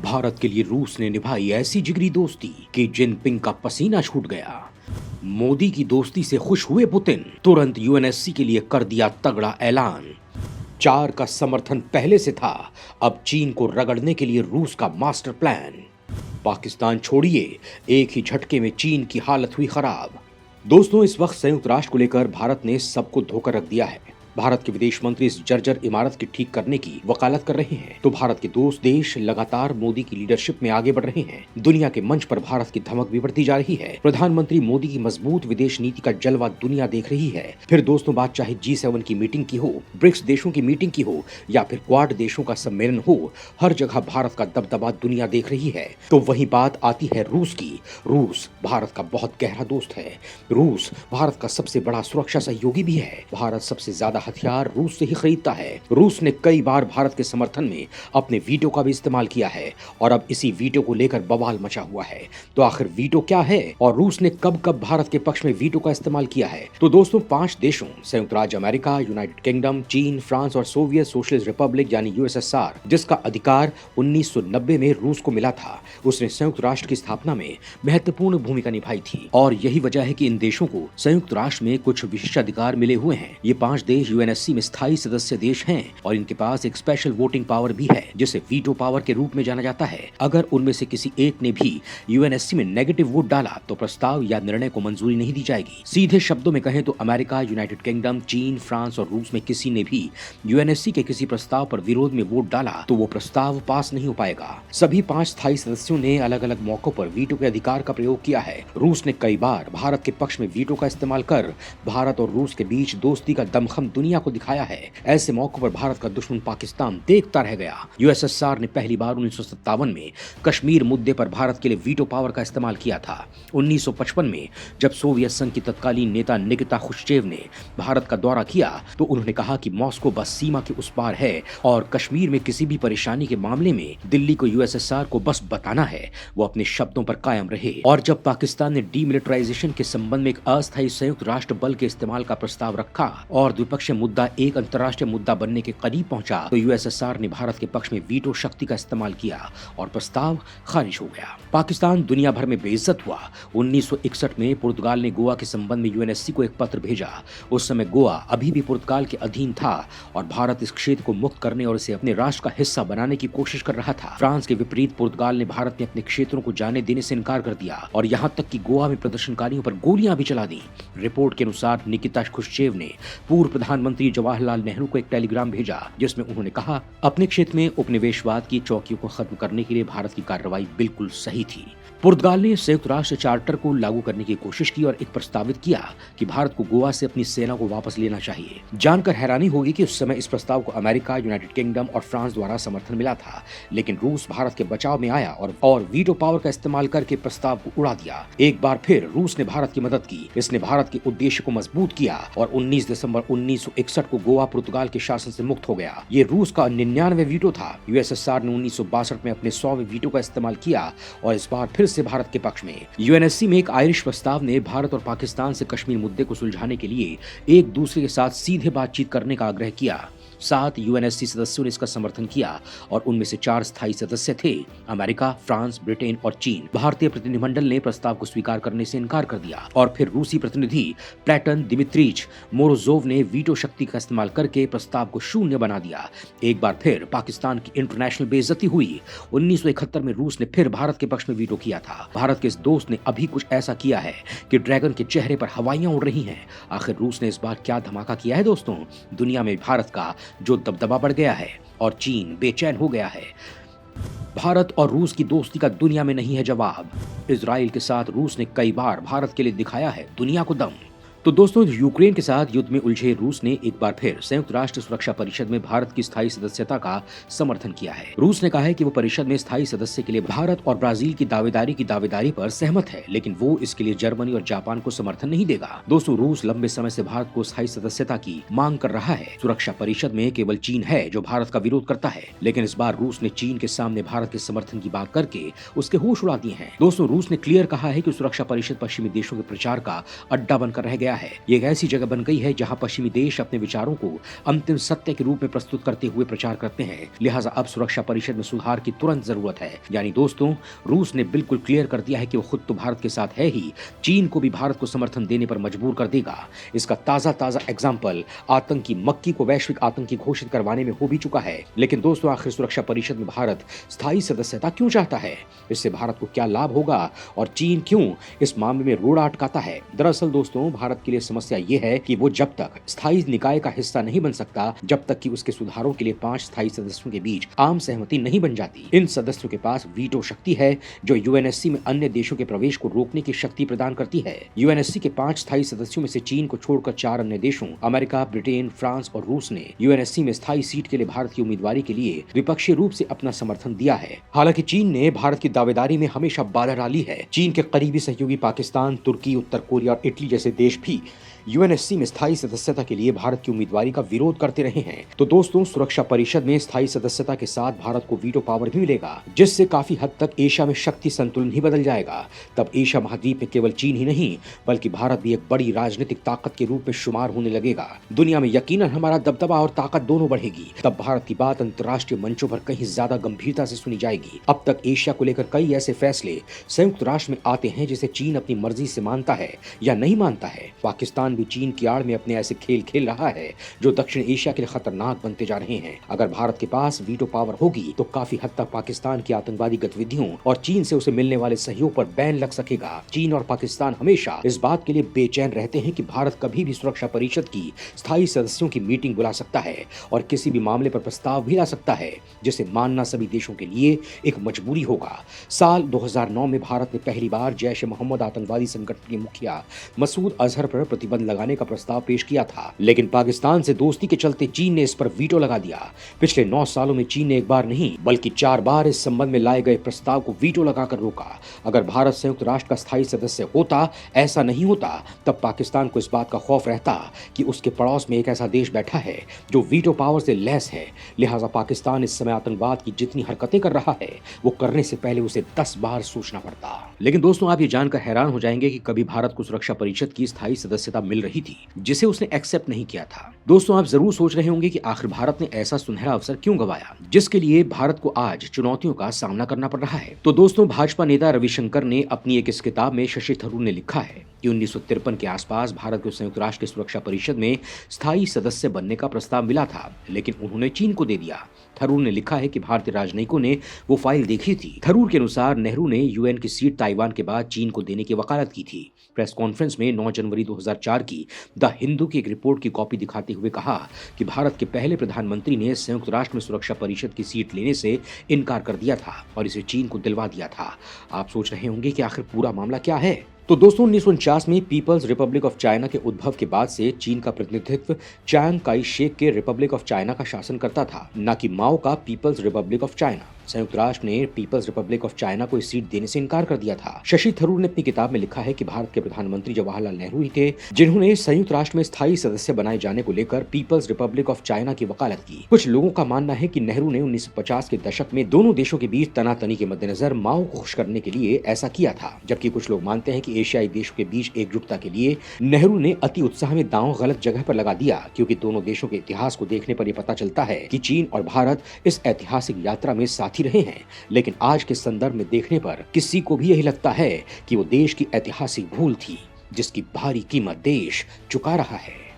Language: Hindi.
भारत के लिए रूस ने निभाई ऐसी जिगरी दोस्ती कि जिनपिंग का पसीना छूट गया। मोदी की दोस्ती से खुश हुए पुतिन, तुरंत यूएनएससी के लिए कर दिया तगड़ा ऐलान। 4 का समर्थन पहले से था, अब चीन को रगड़ने के लिए रूस का मास्टर प्लान। पाकिस्तान छोड़िए, एक ही झटके में चीन की हालत हुई खराब। दोस्तों, इस वक्त संयुक्त राष्ट्र को लेकर भारत ने सबको धोखा रख दिया है। भारत के विदेश मंत्री इस जर्जर इमारत के ठीक करने की वकालत कर रहे हैं, तो भारत के दोस्त देश लगातार मोदी की लीडरशिप में आगे बढ़ रहे हैं। दुनिया के मंच पर भारत की धमक भी बढ़ती जा रही है। प्रधानमंत्री मोदी की मजबूत विदेश नीति का जलवा दुनिया देख रही है। फिर दोस्तों, बात चाहे G7 की मीटिंग की हो, ब्रिक्स देशों की मीटिंग की हो या फिर क्वाड देशों का सम्मेलन हो, हर जगह भारत का दबदबा दुनिया देख रही है। तो वही बात आती है रूस की। रूस भारत का बहुत गहरा दोस्त है। रूस भारत का सबसे बड़ा सुरक्षा सहयोगी भी है। भारत सबसे ज्यादा हथियार रूस से ही खरीदता है। रूस ने कई बार भारत के समर्थन में अपने वीटो का भी इस्तेमाल किया है और अब इसी वीटो को लेकर बवाल मचा हुआ है। तो आखिर वीटो क्या है और रूस ने कब कब भारत के पक्ष में वीटो का इस्तेमाल किया है? तो दोस्तों, 5 देशों संयुक्त राज्य अमेरिका, यूनाइटेड किंगडम, चीन, फ्रांस और सोवियत सोशलिस्ट रिपब्लिक यानी यूएसएसआर, जिसका अधिकार 1990 में रूस को मिला था, उसने संयुक्त राष्ट्र की स्थापना में महत्वपूर्ण भूमिका निभाई थी। और यही वजह है कि इन देशों को संयुक्त राष्ट्र में कुछ विशेषाधिकार मिले हुए हैं। ये 5 देश यूएनएससी में स्थायी सदस्य देश हैं और इनके पास एक स्पेशल वोटिंग पावर भी है, जिसे वीटो पावर के रूप में जाना जाता है। अगर उनमें से किसी एक ने भी यूएनएससी में नेगेटिव वोट डाला तो प्रस्ताव या निर्णय को मंजूरी नहीं दी जाएगी। सीधे शब्दों में कहें तो अमेरिका, यूनाइटेड किंगडम, चीन, फ्रांस और रूस में किसी ने भी यूएनएससी के किसी प्रस्ताव पर विरोध में वोट डाला तो वो प्रस्ताव पास नहीं हो पाएगा। सभी 5 स्थायी सदस्यों ने अलग अलग मौकों पर वीटो के अधिकार का प्रयोग किया है। रूस ने कई बार भारत के पक्ष में वीटो का इस्तेमाल कर भारत और रूस के बीच दोस्ती का दमखम दुनिया को दिखाया है। ऐसे मौकों पर भारत का दुश्मन पाकिस्तान देखता रह गया। यूएसएसआर ने पहली बार 1957 में कश्मीर मुद्दे पर भारत के लिए वीटो पावर का इस्तेमाल किया था। 1955 में जब सोवियत संघ की तत्कालीन नेता निकिता खुश्चेव ने भारत का दौरा किया तो उन्होंने कहा कि मॉस्को बस सीमा के उस पार है और कश्मीर में किसी भी परेशानी के मामले में दिल्ली को यूएसएसआर को बस बताना है, वो अपने शब्दों पर कायम रहे। और जब पाकिस्तान ने डीमिलिटराइजेशन के संबंध में एक अस्थायी संयुक्त राष्ट्र बल के इस्तेमाल का प्रस्ताव रखा और द्विपक्षीय मुद्दा एक अंतर्राष्ट्रीय मुद्दा बनने के करीब पहुंचा तो यूएसएसआर ने भारत के पक्ष में वीटो शक्ति का इस्तेमाल किया और प्रस्ताव खारिज हो गया। पाकिस्तान दुनिया भर में बेइज्जत हुआ। 1961 में पुर्तगाल ने गोवा के संबंध में यूएनएससी को एक पत्र भेजा। उस समय गोवा अभी भी पुर्तगाल के अधीन था और भारत इस क्षेत्र को मुक्त करने और इसे अपने राष्ट्र का हिस्सा बनाने की कोशिश कर रहा था। फ्रांस के विपरीत पुर्तगाल ने भारत में अपने क्षेत्रों को जाने देने से इनकार कर दिया और यहाँ तक कि गोवा में प्रदर्शनकारियों पर गोलियां भी चला दी। रिपोर्ट के अनुसार निकिता खुश्चेव ने पूर्व प्रधानमंत्री जवाहरलाल नेहरू को एक टेलीग्राम भेजा जिसमें उन्होंने कहा अपने क्षेत्र में उपनिवेशवाद की चौकियों को खत्म करने के लिए भारत की कार्रवाई बिल्कुल सही थी। पुर्तगाल ने संयुक्त राष्ट्र चार्टर को लागू करने की कोशिश की और एक प्रस्तावित किया कि भारत को गोवा से अपनी सेना को वापस लेना चाहिए। जानकर हैरानी होगी कि उस समय इस प्रस्ताव को अमेरिका, यूनाइटेड किंगडम और फ्रांस द्वारा समर्थन मिला था, लेकिन रूस भारत के बचाव में आया और वीटो पावर का इस्तेमाल करके प्रस्ताव को उड़ा दिया। एक बार फिर रूस ने भारत की मदद की। इसने भारत के उद्देश्य को मजबूत किया और 19 दिसंबर 1961 को गोवा पुर्तगाल के शासन से मुक्त हो गया। ये रूस का 99वां वीटो था। यूएसएसआर ने 1962 में अपने 100वें वीटो का इस्तेमाल किया और इस बार फिर से भारत के पक्ष में। यूएनएससी में एक आयरिश प्रस्ताव ने भारत और पाकिस्तान से कश्मीर मुद्दे को सुलझाने के लिए एक दूसरे के साथ सीधे बातचीत करने का आग्रह किया। 7 यूएनएससी सदस्यों ने इसका समर्थन किया और उनमें से 4 स्थायी सदस्य थे, अमेरिका, फ्रांस, ब्रिटेन और चीन। भारतीय प्रतिनिधिमंडल ने प्रस्ताव को स्वीकार करने से इनकार कर दिया और फिर रूसी प्रतिनिधि प्लेटन दिमित्रीच मोरोजोव ने वीटो शक्ति का इस्तेमाल करके प्रस्ताव को शून्य बना दिया। एक बार फिर पाकिस्तान की इंटरनेशनल बेइज्जती हुई। 1971 में रूस ने फिर भारत के पक्ष में वीटो किया था। भारत के इस दोस्त ने अभी कुछ ऐसा किया है कि ड्रैगन के चेहरे पर हवाइयां उड़ रही हैं। आखिर रूस ने इस बार क्या धमाका किया है दोस्तों? दुनिया में भारत का जो दबदबा बढ़ गया है और चीन बेचैन हो गया है। भारत और रूस की दोस्ती का दुनिया में नहीं है जवाब। इजराइल के साथ रूस ने कई बार भारत के लिए दिखाया है दुनिया को दम। तो दोस्तों, यूक्रेन के साथ युद्ध में उलझे रूस ने एक बार फिर संयुक्त राष्ट्र सुरक्षा परिषद में भारत की स्थायी सदस्यता का समर्थन किया है। रूस ने कहा है कि वो परिषद में स्थायी सदस्य के लिए भारत और ब्राजील की दावेदारी पर सहमत है, लेकिन वो इसके लिए जर्मनी और जापान को समर्थन नहीं देगा। दोस्तों, रूस लंबे समय से भारत को स्थायी सदस्यता की मांग कर रहा है। सुरक्षा परिषद में केवल चीन है जो भारत का विरोध करता है, लेकिन इस बार रूस ने चीन के सामने भारत के समर्थन की बात करके उसके होश उड़ा दिए हैं। दोस्तों, रूस ने क्लियर कहा है कि सुरक्षा परिषद पश्चिमी देशों के प्रचार का अड्डा बनकर रह गया गया है। ये एक ऐसी जगह बन गई है जहां पश्चिमी देश अपने विचारों को अंतिम सत्य के रूप में प्रस्तुत करते हुए प्रचार करते हैं। लिहाजा अब सुरक्षा परिषद में सुधार की तुरंत जरूरत है। यानी दोस्तों, रूस ने बिल्कुल क्लियर कर दिया है कि वो खुद तो भारत के साथ है ही, चीन को भी भारत को समर्थन देने पर मजबूर कर देगा। इसका ताजा एग्जाम्पल आतंकी मक्की को वैश्विक आतंकी घोषित करवाने में हो भी चुका है। लेकिन दोस्तों, आखिर सुरक्षा परिषद में भारत स्थायी सदस्यता क्यों चाहता है? इससे भारत को क्या लाभ होगा और चीन क्यों इस मामले में रोड़ा अटकाता है? दरअसल दोस्तों, भारत के लिए समस्या ये है कि वो जब तक स्थायी निकाय का हिस्सा नहीं बन सकता, जब तक कि उसके सुधारों के लिए 5 स्थायी सदस्यों के बीच आम सहमति नहीं बन जाती। इन सदस्यों के पास वीटो शक्ति है जो यूएनएससी में अन्य देशों के प्रवेश को रोकने की शक्ति प्रदान करती है। यूएनएससी के 5 स्थायी सदस्यों में से चीन को छोड़कर 4 अन्य देशों अमेरिका, ब्रिटेन, फ्रांस और रूस ने यूएनएससी में स्थायी सीट के लिए भारत की उम्मीदवारी के लिए द्विपक्षीय रूप से अपना समर्थन दिया है। हालांकि चीन ने भारत की दावेदारी में हमेशा बाधा डाली है। चीन के करीबी सहयोगी पाकिस्तान, तुर्की, उत्तर कोरिया और इटली जैसे देश भी यूएनएससी में स्थायी सदस्यता के लिए भारत की उम्मीदवारी का विरोध करते रहे हैं। तो दोस्तों, सुरक्षा परिषद में स्थायी सदस्यता के साथ भारत को वीटो पावर भी मिलेगा, जिससे काफी हद तक एशिया में शक्ति संतुलन ही बदल जाएगा। तब एशिया महाद्वीप में केवल चीन ही नहीं बल्कि भारत भी एक बड़ी राजनीतिक ताकत के रूप में शुमार होने लगेगा। दुनिया में यकीनन हमारा दबदबा और ताकत दोनों बढ़ेगी। तब भारत की बात अंतर्राष्ट्रीय मंचों पर कहीं ज्यादा गंभीरता से सुनी जाएगी। अब तक एशिया को लेकर कई ऐसे फैसले संयुक्त राष्ट्र में आते हैं जिसे चीन अपनी मर्जी से मानता है या नहीं मानता है। पाकिस्तान भी चीन की आड़ में अपने ऐसे खेल खेल रहा है जो दक्षिण एशिया के लिए खतरनाक बनते जा रहे हैं। अगर भारत के पास वीटो पावर होगी तो काफी हद तक पाकिस्तान की आतंकवादी गतिविधियों और चीन से उसे मिलने वाले सहयोग पर बैन लग सकेगा। चीन और पाकिस्तान हमेशा इस बात के लिए बेचैन रहते हैं कि भारत कभी भी सुरक्षा परिषद की स्थायी सदस्यों की मीटिंग बुला सकता है और किसी भी मामले पर प्रस्ताव भी ला सकता है, जिसे मानना सभी देशों के लिए एक मजबूरी होगा। साल 2009 में भारत ने पहली बार जैश ए मोहम्मद आतंकवादी संगठन के मुखिया मसूद अजहर पर प्रतिबंध लगाने का प्रस्ताव पेश किया था, लेकिन पाकिस्तान से दोस्ती के चलते चीन ने इस पर वीटो लगा दिया। पिछले 9 सालों में चीन ने एक बार नहीं बल्कि 4 बार इस संबंध में लाए गए प्रस्ताव को वीटो लगाकर रोका। अगर भारत संयुक्त राष्ट्र का स्थायी सदस्य होता, ऐसा नहीं होता, तब पाकिस्तान को इस बात का खौफ रहता कि उसके पड़ोस में एक ऐसा देश बैठा है जो वीटो पावर से लैस है। लिहाजा पाकिस्तान इस समय आतंकवाद की जितनी हरकतें कर रहा है वो करने से पहले उसे 10 बार सोचना पड़ता। लेकिन दोस्तों, आप ये जानकर हैरान हो जाएंगे कि कभी भारत को सुरक्षा परिषद की स्थायी सदस्यता मिल रही थी जिसे उसने एक्सेप्ट नहीं किया था। दोस्तों, आप जरूर सोच रहे होंगे कि आखिर भारत ने ऐसा सुनहरा अवसर क्यों गंवाया जिसके लिए भारत को आज चुनौतियों का सामना करना पड़ रहा है। तो दोस्तों, भाजपा नेता रविशंकर ने अपनी एक इस किताब में शशि थरूर ने लिखा है कि 1953 के आसपास भारत को संयुक्त राष्ट्र की सुरक्षा परिषद में स्थायी सदस्य बनने का प्रस्ताव मिला था, लेकिन उन्होंने चीन को दे दिया। थरूर ने लिखा है कि भारतीय राजनयिकों ने वो फाइल देखी थी। थरूर के अनुसार नेहरू ने यूएन की सीट ताइवान के बाद चीन को देने की वकालत की थी। प्रेस कॉन्फ्रेंस में 9 जनवरी 2004 की द हिंदू की एक रिपोर्ट की कॉपी दिखाते हुए कहा कि भारत के पहले प्रधानमंत्री ने संयुक्त राष्ट्र में सुरक्षा परिषद की सीट लेने से इनकार कर दिया था और इसे चीन को दिलवा दिया था। आप सोच रहे होंगे कि आखिर पूरा मामला क्या है। तो दोस्तों, 1949 में पीपल्स रिपब्लिक ऑफ चाइना के उद्भव के बाद से चीन का प्रतिनिधित्व चांग काई शेक के रिपब्लिक ऑफ चाइना का शासन करता था, न कि माओ का पीपल्स रिपब्लिक ऑफ चाइना। संयुक्त राष्ट्र ने पीपल्स रिपब्लिक ऑफ चाइना को इस सीट देने से इनकार कर दिया था। शशि थरूर ने अपनी किताब में लिखा है कि भारत के प्रधानमंत्री जवाहरलाल नेहरू ही थे जिन्होंने संयुक्त राष्ट्र में स्थायी सदस्य बनाए जाने को लेकर पीपल्स रिपब्लिक ऑफ चाइना की वकालत की। कुछ लोगों का मानना है कि नेहरू ने 1950 के दशक में दोनों देशों के बीच तनातनी के मद्देनजर माओ को खुश करने के लिए ऐसा किया था, जबकि कुछ लोग मानते हैं कि एशियाई देशों के बीच एकजुटता के लिए नेहरू ने अति उत्साह में दांव गलत जगह पर लगा दिया, क्योंकि दोनों देशों के इतिहास को देखने पर यह पता चलता है कि चीन और भारत इस ऐतिहासिक यात्रा में साथी रहे हैं। लेकिन आज के संदर्भ में देखने पर किसी को भी यही लगता है कि वो देश की ऐतिहासिक भूल थी जिसकी भारी कीमत देश चुका रहा है।